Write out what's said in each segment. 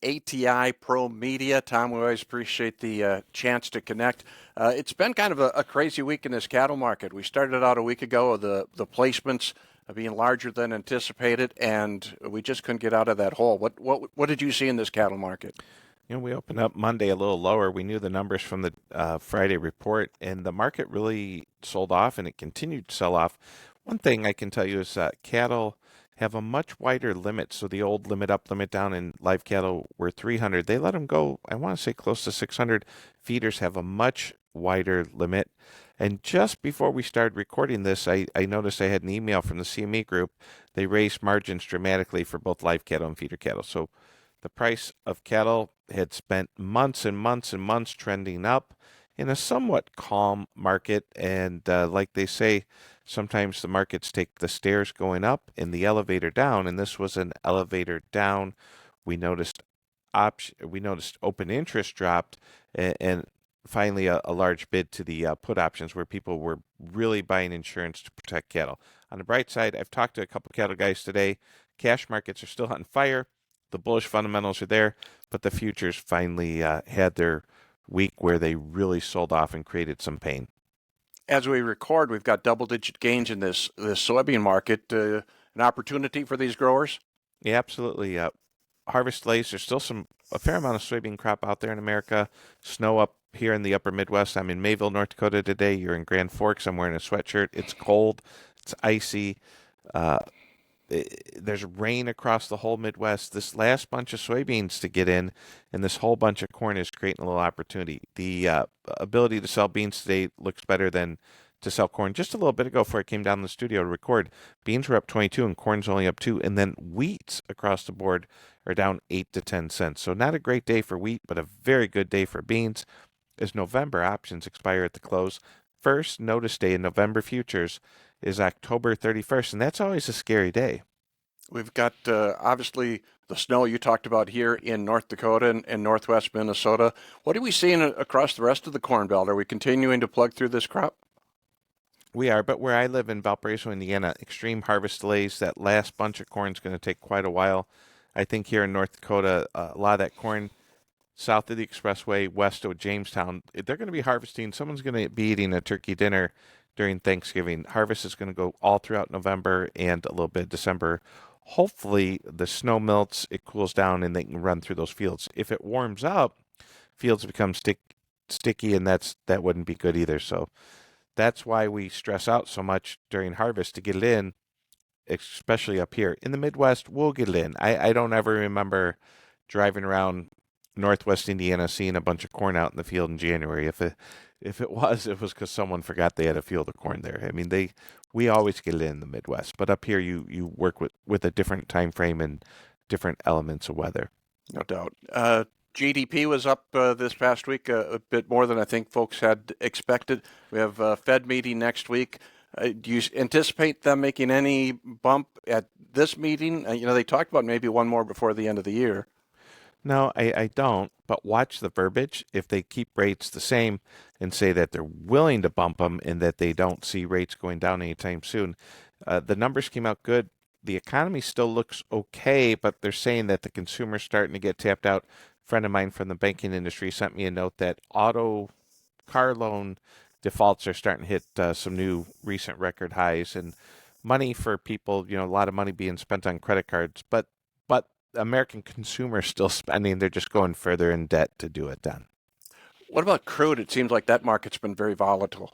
ATI ProMedia. Tom, we always appreciate the chance to connect. It's been kind of a crazy week in this cattle market. We started out a week ago with the placements being larger than anticipated, and we just couldn't get out of that hole. What did you see in this cattle market? We opened up Monday a little lower. We knew the numbers from the Friday report, and the market really sold off, and it continued to sell off. One thing I can tell you is that cattle have a much wider limit. So the old limit up, limit down in live cattle were 300. They let them go, I want to say, close to 600. Feeders have a much wider limit. And just before we started recording this, I noticed I had an email from the CME group. They raised margins dramatically for both live cattle and feeder cattle. So the price of cattle had spent months and months and months trending up in a somewhat calm market. And like they say, sometimes the markets take the stairs going up and the elevator down. And this was an elevator down. We noticed open interest dropped, and finally a large bid to the put options where people were really buying insurance to protect cattle. On the bright side, I've talked to a couple cattle guys today. Cash markets are still on fire. The bullish fundamentals are there, but the futures finally had their week where they really sold off and created some pain. As we record, we've got double-digit gains in this soybean market. An opportunity for these growers? Yeah, absolutely. Harvest delays. There's still a fair amount of soybean crop out there in America. Snow up here in the upper Midwest. I'm in Mayville, North Dakota today. You're in Grand Forks. I'm wearing a sweatshirt. It's cold. It's icy. There's rain across the whole Midwest. This last bunch of soybeans to get in, and this whole bunch of corn is creating a little opportunity. The ability to sell beans today looks better than to sell corn. Just a little bit ago, before I came down to the studio to record, beans were up 22 and corn's only up 2, and then wheats across the board are down 8 to 10 cents. So not a great day for wheat, but a very good day for beans. As November options expire at the close, first notice day in November futures is October 31st, and that's always a scary day. We've got obviously the snow you talked about here in North Dakota and northwest Minnesota. What are we seeing across the rest of the Corn Belt? Are we continuing to plug through this crop? We are, but where I live in Valparaiso, Indiana, extreme harvest delays. That last bunch of corn is going to take quite a while. I think here in North Dakota, a lot of that corn south of the expressway, west of Jamestown, they're going to be harvesting. Someone's going to be eating a turkey dinner during Thanksgiving. Harvest is going to go all throughout November and a little bit of December. Hopefully the snow melts, it cools down, and they can run through those fields. If it warms up, fields become sticky, and that wouldn't be good either. So that's why we stress out so much during harvest to get it in, especially up here. In the Midwest, we'll get it in. I don't ever remember driving around Northwest Indiana seeing a bunch of corn out in the field in January. If it was because someone forgot they had a field of corn there. I mean, we always get it in the Midwest, but up here you work with a different time frame and different elements of weather. No doubt. GDP was up this past week a bit more than I think folks had expected. We have a Fed meeting next week. Do you anticipate them making any bump at this meeting? They talked about maybe one more before the end of the year. No, I don't, but watch the verbiage. If they keep rates the same and say that they're willing to bump them and that they don't see rates going down anytime soon, the numbers came out good. The economy still looks okay, but they're saying that the consumer's starting to get tapped out. A friend of mine from the banking industry sent me a note that auto car loan defaults are starting to hit some new recent record highs, and money for people, a lot of money being spent on credit cards, but American consumers still spending. They're just going further in debt to do it then. What about crude? It seems like that market's been very volatile.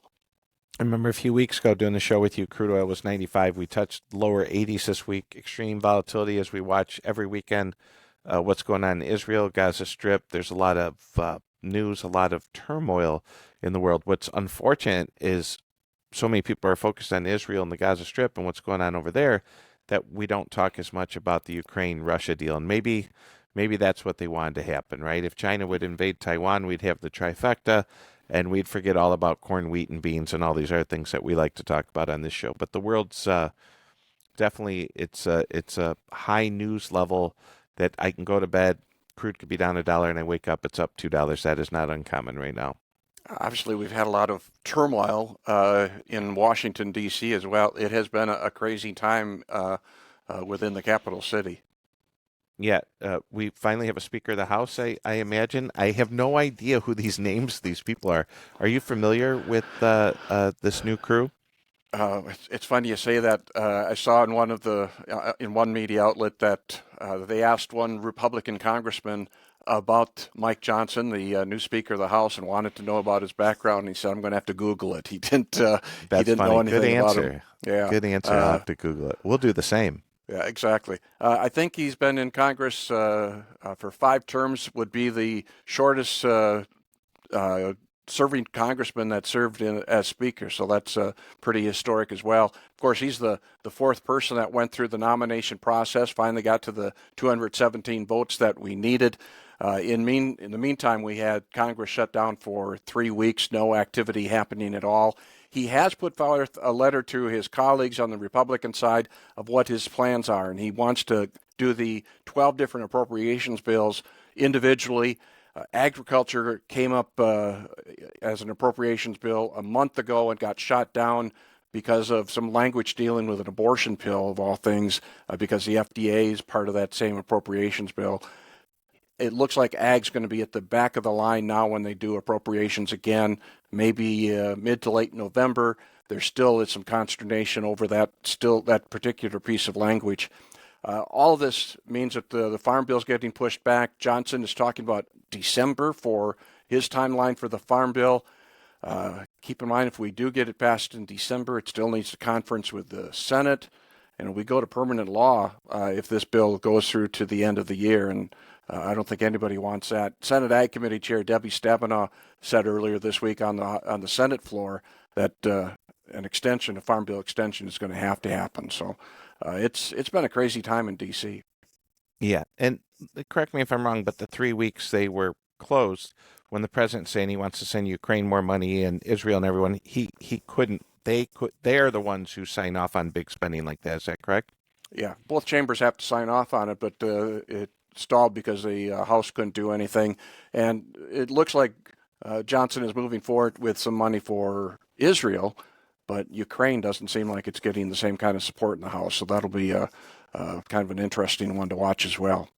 I remember a few weeks ago doing the show with you, crude oil was 95. We touched lower 80s this week. Extreme volatility as we watch every weekend what's going on in Israel, Gaza Strip. There's a lot of news, a lot of turmoil in the world. What's unfortunate is so many people are focused on Israel and the Gaza Strip and what's going on over there that we don't talk as much about the Ukraine-Russia deal. And maybe that's what they wanted to happen, right? If China would invade Taiwan, we'd have the trifecta, and we'd forget all about corn, wheat, and beans and all these other things that we like to talk about on this show. But the world's definitely, it's a high news level that I can go to bed, crude could be down $1, and I wake up, it's up $2. That is not uncommon right now. Obviously, we've had a lot of turmoil in Washington, D.C. as well. It has been a crazy time within the capital city. yet. We finally have a Speaker of the House, I imagine. I have no idea who these names, these people are. Are you familiar with this new crew? It's funny you say that. I saw in in one media outlet that they asked one Republican congressman about Mike Johnson, the new Speaker of the House, and wanted to know about his background. And he said, "I'm going to have to Google it." He didn't. He That's didn't know funny. Good anything about him. answer. Yeah. Good answer. I'll have to Google it. We'll do the same. Yeah, exactly. I think he's been in Congress for 5 terms. Would be the shortest uh, serving congressman that served as Speaker, so that's pretty historic as well. Of course, he's the fourth person that went through the nomination process, finally got to the 217 votes that we needed. In the meantime, we had Congress shut down for 3 weeks, no activity happening at all. He has put forth a letter to his colleagues on the Republican side of what his plans are, and he wants to do the 12 different appropriations bills individually. Agriculture came up as an appropriations bill a month ago and got shot down because of some language dealing with an abortion pill, of all things, because the FDA is part of that same appropriations bill. It looks like ag's going to be at the back of the line now when they do appropriations again, maybe mid to late November. There still is some consternation over that particular piece of language. All of this means that the farm bill is getting pushed back. Johnson is talking about December for his timeline for the farm bill. Keep in mind, if we do get it passed in December, it still needs a conference with the Senate, and we go to permanent law if this bill goes through to the end of the year. And I don't think anybody wants that. Senate Ag Committee Chair Debbie Stabenow said earlier this week on the Senate floor that a farm bill extension, is going to happen. So it's been a crazy time in D.C. Yeah, and correct me if I'm wrong, but the 3 weeks they were closed when the president's saying he wants to send Ukraine more money and Israel and everyone, he couldn't. They are the ones who sign off on big spending like that. Is that correct? Yeah, both chambers have to sign off on it, but it stalled because the House couldn't do anything. And it looks like Johnson is moving forward with some money for Israel, but Ukraine doesn't seem like it's getting the same kind of support in the House. So that'll be kind of an interesting one to watch as well.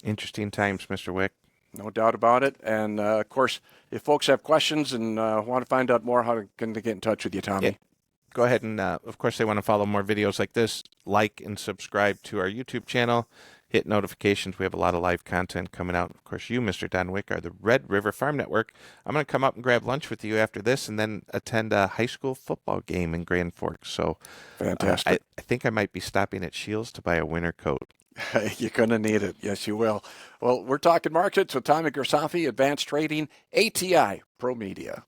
Interesting times, Mr. Wick. No doubt about it. And of course, if folks have questions and want to find out more, how can they get in touch with you, Tommy? Yeah. Go ahead and, of course, they want to follow more videos like this. Like and subscribe to our YouTube channel. Hit notifications. We have a lot of live content coming out. Of course, you, Mr. Don Wick, are the Red River Farm Network. I'm going to come up and grab lunch with you after this and then attend a high school football game in Grand Forks. So Fantastic. I think I might be stopping at Shields to buy a winter coat. You're going to need it. Yes, you will. Well, we're talking markets with Tommy Grisafi, Advanced Trading, ATI, ProMedia.